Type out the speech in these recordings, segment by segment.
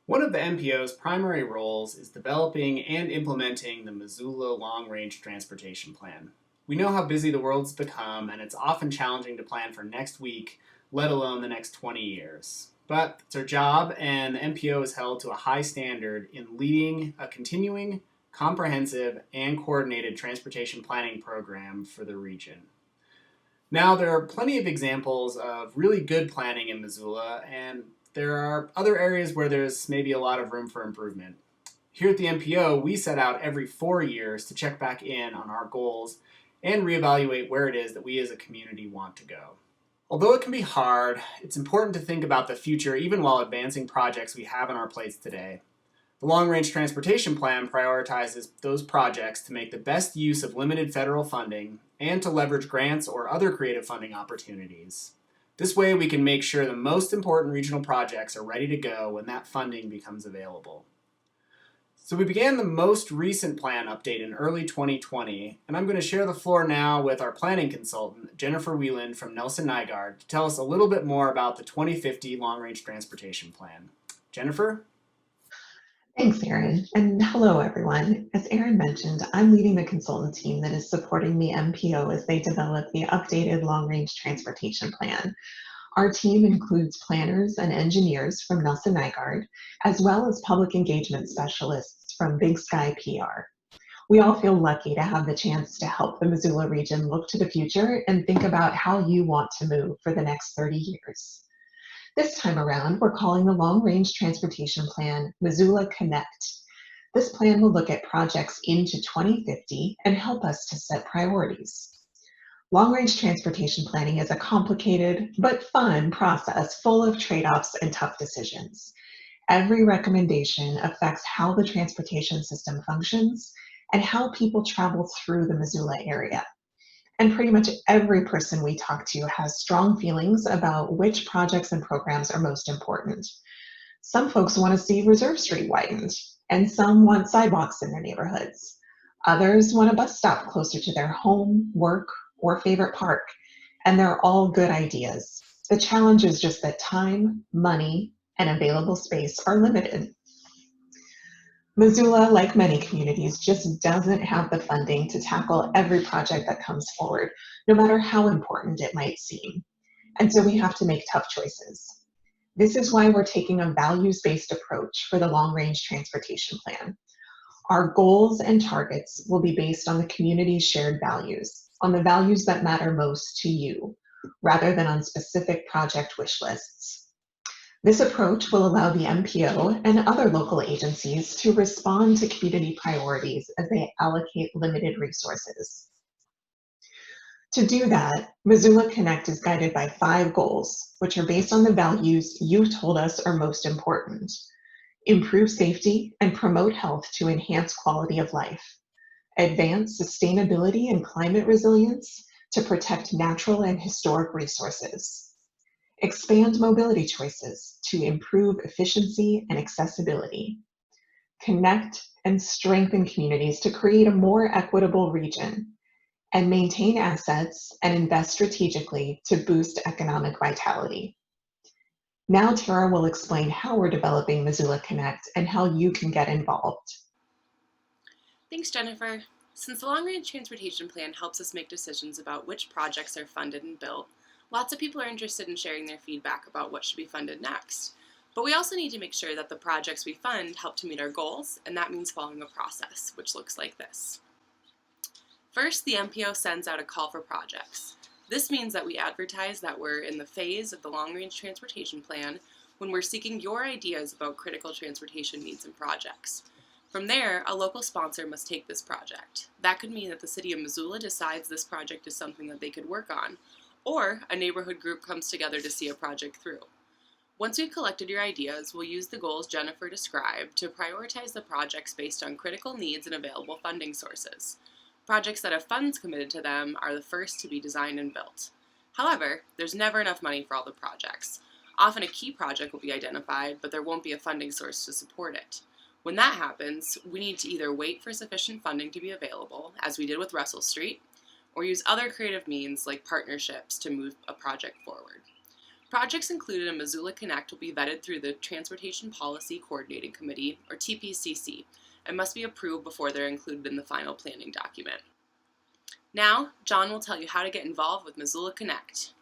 One of the MPO's primary roles is developing and implementing the Missoula Long Range Transportation Plan. We know how busy the world's become, and it's often challenging to plan for next week, let alone the next 20 years. But it's our job, and the MPO is held to a high standard in leading a continuing, comprehensive, and coordinated transportation planning program for the region. Now, there are plenty of examples of really good planning in Missoula, and there are other areas where there's maybe a lot of room for improvement. Here at the MPO, we set out every 4 years to check back in on our goals and reevaluate where it is that we as a community want to go. Although it can be hard, it's important to think about the future even while advancing projects we have on our plates today. The Long Range Transportation Plan prioritizes those projects to make the best use of limited federal funding and to leverage grants or other creative funding opportunities. This way, we can make sure the most important regional projects are ready to go when that funding becomes available. So we began the most recent plan update in early 2020, and I'm going to share the floor now with our planning consultant, Jennifer Wieland from Nelson Nygaard, to tell us a little bit more about the 2050 Long Range Transportation Plan. Jennifer? Thanks, Aaron, and hello, everyone. As Aaron mentioned, I'm leading the consultant team that is supporting the MPO as they develop the updated long-range transportation plan. Our team includes planners and engineers from Nelson Nygaard, as well as public engagement specialists from Big Sky PR. We all feel lucky to have the chance to help the Missoula region look to the future and think about how you want to move for the next 30 years. This time around, we're calling the Long Range Transportation Plan Missoula Connect. This plan will look at projects into 2050 and help us to set priorities. Long range transportation planning is a complicated but fun process full of trade-offs and tough decisions. Every recommendation affects how the transportation system functions and how people travel through the Missoula area. And pretty much every person we talk to has strong feelings about which projects and programs are most important. Some folks want to see Reserve Street widened, and some want sidewalks in their neighborhoods. Others want a bus stop closer to their home, work, or favorite park, and they're all good ideas. The challenge is just that time, money, and available space are limited. Missoula, like many communities, just doesn't have the funding to tackle every project that comes forward, no matter how important it might seem. And so we have to make tough choices. This is why we're taking a values-based approach for the long-range transportation plan. Our goals and targets will be based on the community's shared values, on the values that matter most to you, rather than on specific project wish lists. This approach will allow the MPO and other local agencies to respond to community priorities as they allocate limited resources. To do that, Missoula Connect is guided by 5 goals, which are based on the values you told us are most important. Improve safety and promote health to enhance quality of life. Advance sustainability and climate resilience to protect natural and historic resources. Expand mobility choices to improve efficiency and accessibility. Connect and strengthen communities to create a more equitable region. And maintain assets and invest strategically to boost economic vitality. Now Tara will explain how we're developing Missoula Connect and how you can get involved. Thanks, Jennifer. Since the Long Range Transportation Plan helps us make decisions about which projects are funded and built, lots of people are interested in sharing their feedback about what should be funded next. But we also need to make sure that the projects we fund help to meet our goals, and that means following a process, which looks like this. First, the MPO sends out a call for projects. This means that we advertise that we're in the phase of the Long Range Transportation Plan when we're seeking your ideas about critical transportation needs and projects. From there, a local sponsor must take this project. That could mean that the city of Missoula decides this project is something that they could work on, or a neighborhood group comes together to see a project through. Once we've collected your ideas, we'll use the goals Jennifer described to prioritize the projects based on critical needs and available funding sources. Projects that have funds committed to them are the first to be designed and built. However, there's never enough money for all the projects. Often a key project will be identified, but there won't be a funding source to support it. When that happens, we need to either wait for sufficient funding to be available, as we did with Russell Street, or use other creative means like partnerships to move a project forward. Projects included in Missoula Connect will be vetted through the Transportation Policy Coordinating Committee, or TPCC, and must be approved before they're included in the final planning document. Now, John will tell you how to get involved with Missoula Connect.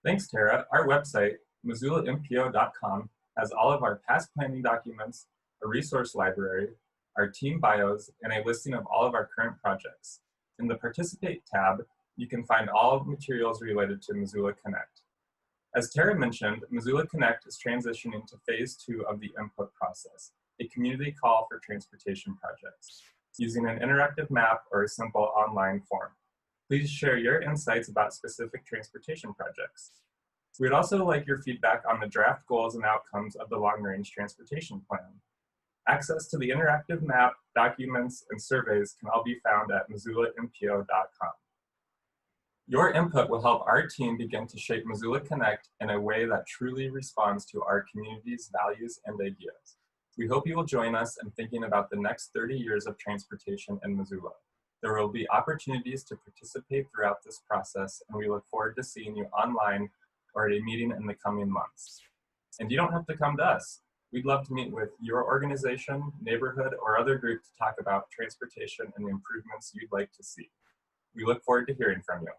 Thanks, Tara. Our website, MissoulaMPO.com, has all of our past planning documents, a resource library, our team bios, and a listing of all of our current projects. In the Participate tab, you can find all materials related to Missoula Connect. As Tara mentioned, Missoula Connect is transitioning to phase 2 of the input process, a community call for transportation projects, using an interactive map or a simple online form. Please share your insights about specific transportation projects. We'd also like your feedback on the draft goals and outcomes of the long-range transportation plan. Access to the interactive map, documents, and surveys can all be found at MissoulaMPO.com. Your input will help our team begin to shape Missoula Connect in a way that truly responds to our community's values and ideas. We hope you will join us in thinking about the next 30 years of transportation in Missoula. There will be opportunities to participate throughout this process, and we look forward to seeing you online or at a meeting in the coming months. And you don't have to come to us. We'd love to meet with your organization, neighborhood, or other group to talk about transportation and the improvements you'd like to see. We look forward to hearing from you.